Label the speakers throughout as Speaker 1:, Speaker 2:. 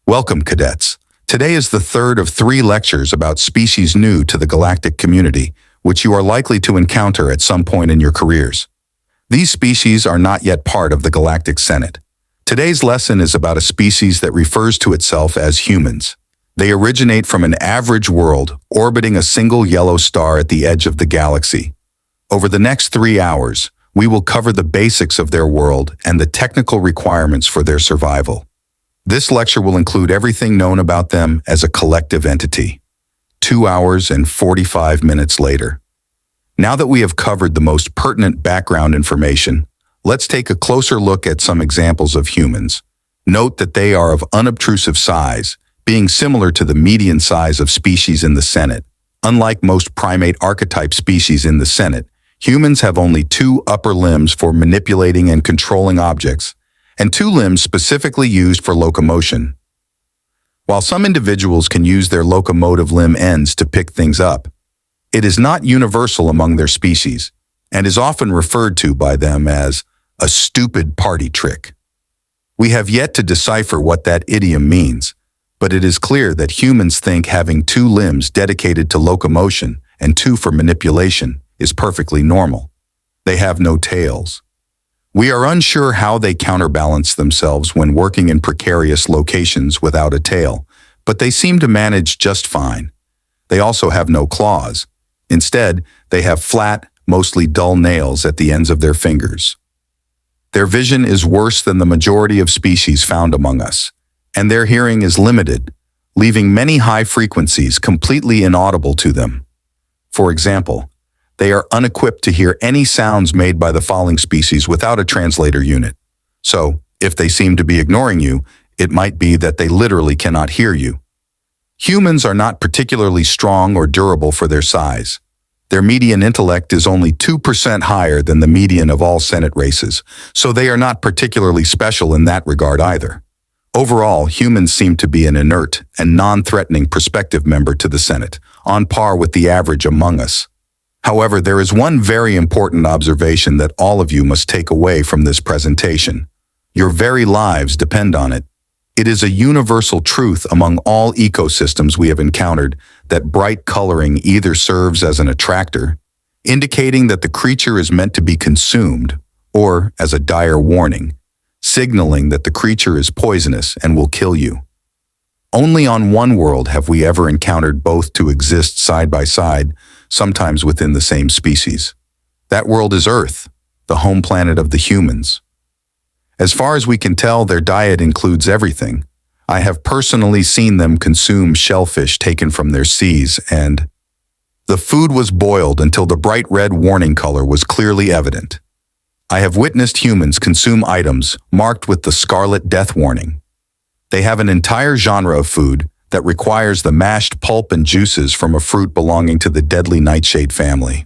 Speaker 1: Welcome, cadets. Today is the third of 3 lectures about species new to the galactic community, which you are likely to encounter at some point in your careers. These species are not yet part of the Galactic Senate. Today's lesson is about a species that refers to itself as humans. They originate from an average world orbiting a single yellow star at the edge of the galaxy. Over the next 3 hours, we will cover the basics of their world and the technical requirements for their survival. This lecture will include everything known about them as a collective entity. 2 hours and 45 minutes later. Now that we have covered the most pertinent background information, let's take a closer look at some examples of humans. Note that they are of unobtrusive size, being similar to the median size of species in the Senate. Unlike most primate archetype species in the Senate, humans have only 2 upper limbs for manipulating and controlling objects, and 2 limbs specifically used for locomotion. While some individuals can use their locomotive limb ends to pick things up, it is not universal among their species, and is often referred to by them as a stupid party trick. We have yet to decipher what that idiom means, but it is clear that humans think having 2 limbs dedicated to locomotion and 2 for manipulation is perfectly normal. They have no tails. We are unsure how they counterbalance themselves when working in precarious locations without a tail, but they seem to manage just fine. They also have no claws. Instead, they have flat, mostly dull nails at the ends of their fingers. Their vision is worse than the majority of species found among us, and their hearing is limited, leaving many high frequencies completely inaudible to them. For example, they are unequipped to hear any sounds made by the falling species without a translator unit. So, if they seem to be ignoring you, it might be that they literally cannot hear you. Humans are not particularly strong or durable for their size. Their median intellect is only 2% higher than the median of all Senate races, so they are not particularly special in that regard either. Overall, humans seem to be an inert and non-threatening prospective member to the Senate, on par with the average among us. However, there is one very important observation that all of you must take away from this presentation. Your very lives depend on it. It is a universal truth among all ecosystems we have encountered that bright coloring either serves as an attractor, indicating that the creature is meant to be consumed, or as a dire warning, signaling that the creature is poisonous and will kill you. Only on one world have we ever encountered both to exist side by side, sometimes within the same species. That world is Earth, the home planet of the humans. As far as we can tell, their diet includes everything. I have personally seen them consume shellfish taken from their seas, and the food was boiled until the bright red warning color was clearly evident. I have witnessed humans consume items marked with the scarlet death warning. They have an entire genre of food that requires the mashed pulp and juices from a fruit belonging to the deadly nightshade family.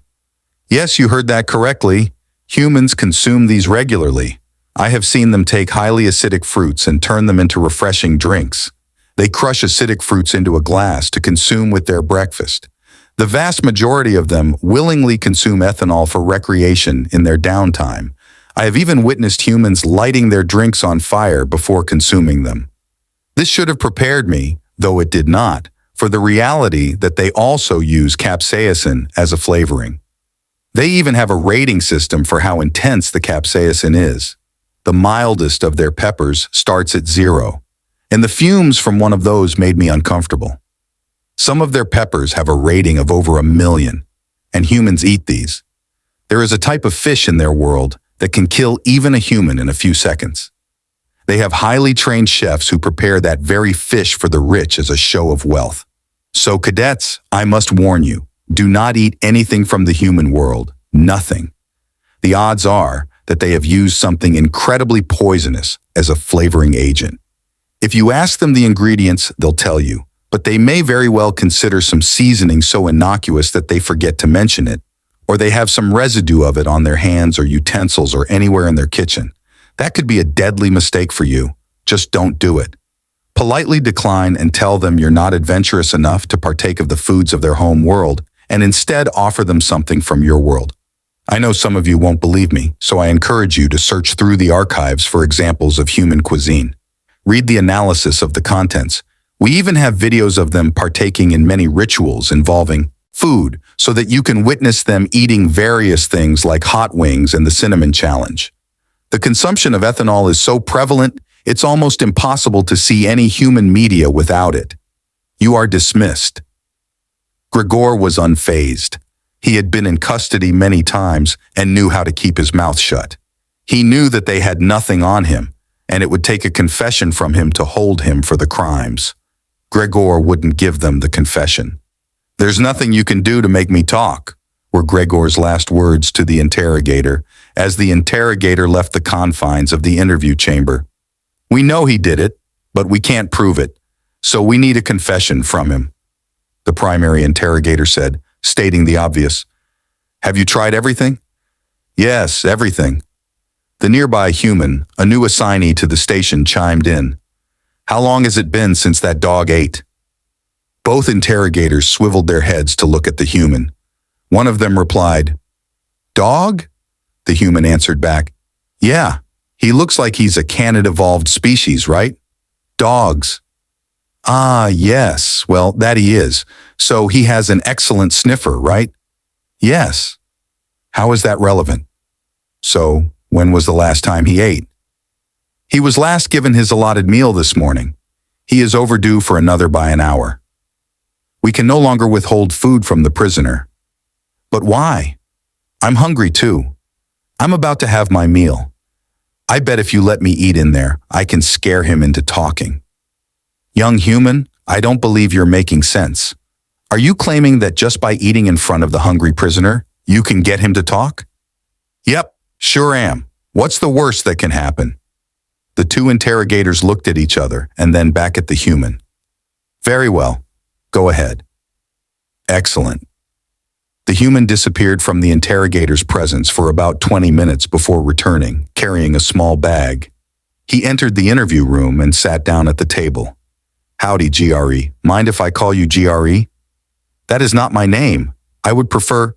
Speaker 1: Yes, you heard that correctly. Humans consume these regularly. I have seen them take highly acidic fruits and turn them into refreshing drinks. They crush acidic fruits into a glass to consume with their breakfast. The vast majority of them willingly consume ethanol for recreation in their downtime. I have even witnessed humans lighting their drinks on fire before consuming them. This should have prepared me, though it did not, for the reality that they also use capsaicin as a flavoring. They even have a rating system for how intense the capsaicin is. The mildest of their peppers starts at 0, and the fumes from one of those made me uncomfortable. Some of their peppers have a rating of over 1 million, and humans eat these. There is a type of fish in their world that can kill even a human in a few seconds. They have highly trained chefs who prepare that very fish for the rich as a show of wealth. So cadets, I must warn you, do not eat anything from the human world, nothing. The odds are that they have used something incredibly poisonous as a flavoring agent. If you ask them the ingredients, they'll tell you, but they may very well consider some seasoning so innocuous that they forget to mention it, or they have some residue of it on their hands or utensils or anywhere in their kitchen. That could be a deadly mistake for you. Just don't do it. Politely decline and tell them you're not adventurous enough to partake of the foods of their home world, and instead offer them something from your world. I know some of you won't believe me, so I encourage you to search through the archives for examples of human cuisine. read the analysis of the contents. We even have videos of them partaking in many rituals involving food so that you can witness them eating various things like hot wings and the cinnamon challenge. The consumption of ethanol is so prevalent, it's almost impossible to see any human media without it. You are dismissed. Gregor was unfazed. He had been in custody many times and knew how to keep his mouth shut. He knew that they had nothing on him, and it would take a confession from him to hold him for the crimes. Gregor wouldn't give them the confession. "There's nothing you can do to make me talk," were Gregor's last words to the interrogator as the interrogator left the confines of the interview chamber. "We know he did it, but we can't prove it, so we need a confession from him," the primary interrogator said, stating the obvious. "Have you tried everything?" "Yes, everything." The nearby human, a new assignee to the station, chimed in. "How long has it been since that dog ate?" Both interrogators swiveled their heads to look at the human. One of them replied, "Dog?" The human answered back, "Yeah, he looks like he's a Canada-evolved species, right? Dogs." "Ah, yes, well, that he is. So he has an excellent sniffer, right?" "Yes." "How is that relevant?" "So, when was the last time he ate?" "He was last given his allotted meal this morning. He is overdue for another by an hour." "We can no longer withhold food from the prisoner." "But why?" "I'm hungry too. I'm about to have my meal. I bet if you let me eat in there, I can scare him into talking." "Young human, I don't believe you're making sense. Are you claiming that just by eating in front of the hungry prisoner, you can get him to talk?" "Yep, sure am. What's the worst that can happen?" The two interrogators looked at each other and then back at the human. "Very well. Go ahead." "Excellent." The human disappeared from the interrogator's presence for about 20 minutes before returning, carrying a small bag. He entered the interview room and sat down at the table. "Howdy, GRE. Mind if I call you GRE?" "That is not my name. I would prefer—"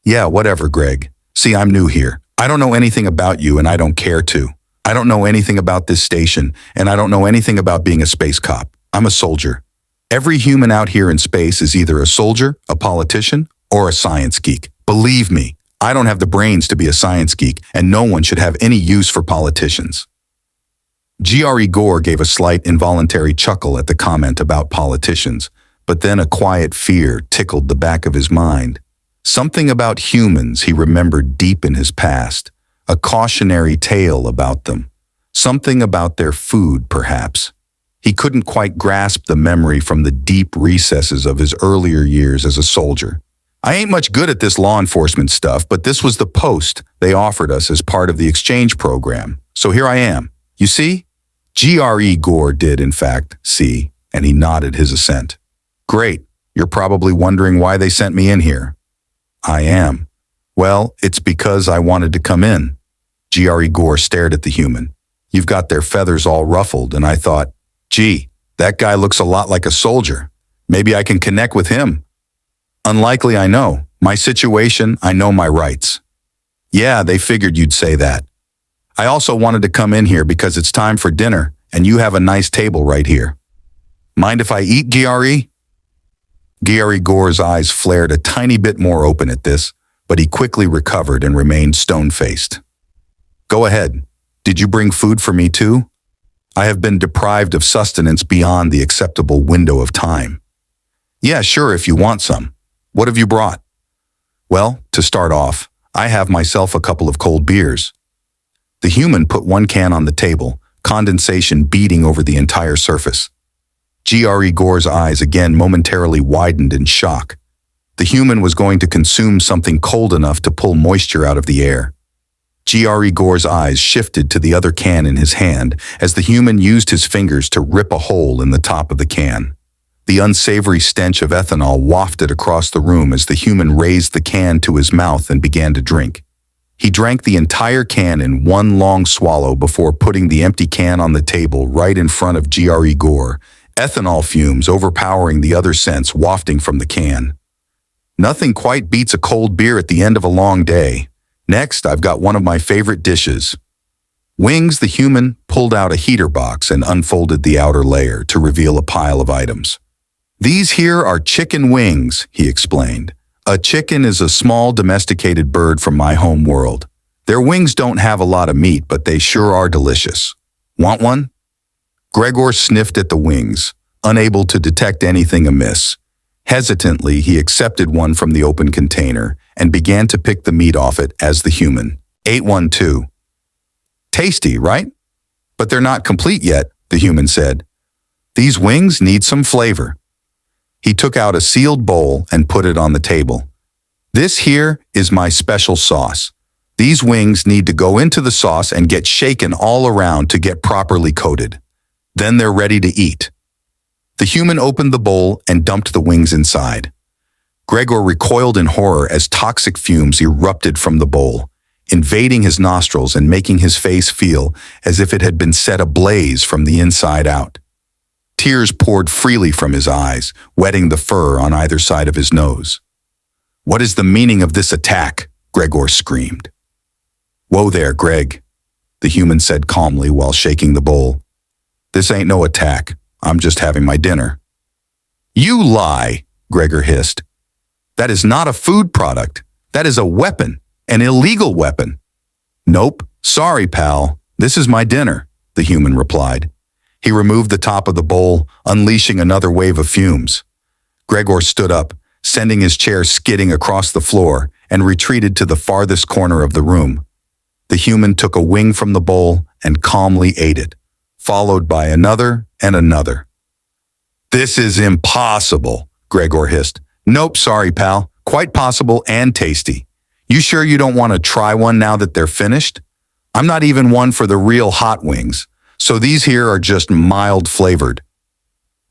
Speaker 1: "Yeah, whatever, Greg. See, I'm new here. I don't know anything about you and I don't care to. I don't know anything about this station, and I don't know anything about being a space cop. I'm a soldier. Every human out here in space is either a soldier, a politician, or a science geek. Believe me, I don't have the brains to be a science geek, and no one should have any use for politicians." GRE Gore gave a slight involuntary chuckle at the comment about politicians, but then a quiet fear tickled the back of his mind. Something about humans he remembered deep in his past, a cautionary tale about them. Something about their food, perhaps. He couldn't quite grasp the memory from the deep recesses of his earlier years as a soldier. "I ain't much good at this law enforcement stuff, but this was the post they offered us as part of the exchange program. So here I am. You see?" GRE Gore did, in fact, see, and he nodded his assent. "Great. You're probably wondering why they sent me in here." "I am." "Well, it's because I wanted to come in." GRE Gore stared at the human. "You've got their feathers all ruffled, and I thought, gee, that guy looks a lot like a soldier. Maybe I can connect with him." "Unlikely, I know. My situation, I know my rights." "Yeah, they figured you'd say that. I also wanted to come in here because it's time for dinner, and you have a nice table right here." "Mind if I eat, GRE?" GRE Gore's eyes flared a tiny bit more open at this, but he quickly recovered and remained stone-faced. "Go ahead. Did you bring food for me too? I have been deprived of sustenance beyond the acceptable window of time." "Yeah, sure, if you want some. What have you brought?" "Well, to start off, I have myself a couple of cold beers." The human put one can on the table, condensation beading over the entire surface. GRE Gore's eyes again momentarily widened in shock. The human was going to consume something cold enough to pull moisture out of the air. GRE Gore's eyes shifted to the other can in his hand as the human used his fingers to rip a hole in the top of the can. The unsavory stench of ethanol wafted across the room as the human raised the can to his mouth and began to drink. He drank the entire can in one long swallow before putting the empty can on the table right in front of GRE Gore, ethanol fumes overpowering the other scents wafting from the can. "Nothing quite beats a cold beer at the end of a long day. Next, I've got one of my favorite dishes." Wings, the human, pulled out a heater box and unfolded the outer layer to reveal a pile of items. These here are chicken wings, he explained. A chicken is a small domesticated bird from my home world. Their wings don't have a lot of meat, but they sure are delicious. Want one? Gregor sniffed at the wings, unable to detect anything amiss. Hesitantly, he accepted one from the open container and began to pick the meat off it as the human ate one too. Tasty, right? But they're not complete yet, the human said. These wings need some flavor. He took out a sealed bowl and put it on the table. This here is my special sauce. These wings need to go into the sauce and get shaken all around to get properly coated. Then they're ready to eat. The human opened the bowl and dumped the wings inside. Gregor recoiled in horror as toxic fumes erupted from the bowl, invading his nostrils and making his face feel as if it had been set ablaze from the inside out. Tears poured freely from his eyes, wetting the fur on either side of his nose. "What is the meaning of this attack?" Gregor screamed. "Whoa there, Greg," the human said calmly while shaking the bowl. "This ain't no attack. I'm just having my dinner." "You lie," Gregor hissed. "That is not a food product. That is a weapon, an illegal weapon." "Nope, sorry, pal. This is my dinner," the human replied. He removed the top of the bowl, unleashing another wave of fumes. Gregor stood up, sending his chair skidding across the floor, and retreated to the farthest corner of the room. The human took a wing from the bowl and calmly ate it, followed by another and another. "This is impossible," Gregor hissed. "Nope, sorry, pal. Quite possible and tasty. You sure you don't want to try one now that they're finished? I'm not even one for the real hot wings, so these here are just mild flavored."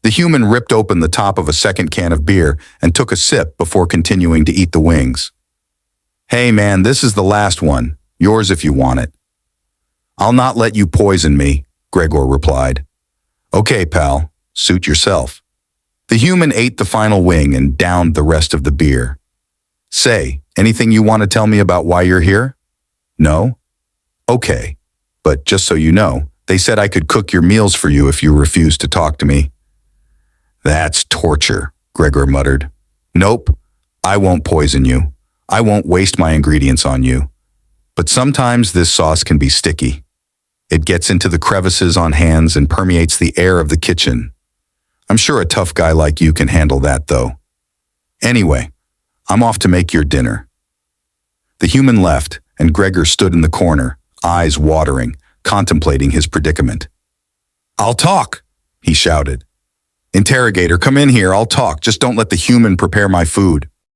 Speaker 1: The human ripped open the top of a second can of beer and took a sip before continuing to eat the wings. "Hey man, this is the last one. Yours if you want it." "I'll not let you poison me," Gregor replied. "Okay, pal, suit yourself." The human ate the final wing and downed the rest of the beer. "Say, anything you want to tell me about why you're here?" "No?" "Okay, but just so you know, they said I could cook your meals for you if you refuse to talk to me." "That's torture," Gregor muttered. "Nope, I won't poison you. I won't waste my ingredients on you. But sometimes this sauce can be sticky. It gets into the crevices on hands and permeates the air of the kitchen. I'm sure a tough guy like you can handle that, though. Anyway, I'm off to make your dinner." The human left, and Gregor stood in the corner, eyes watering, contemplating his predicament. "I'll talk," he shouted. "Interrogator, come in here, I'll talk. Just don't let the human prepare my food."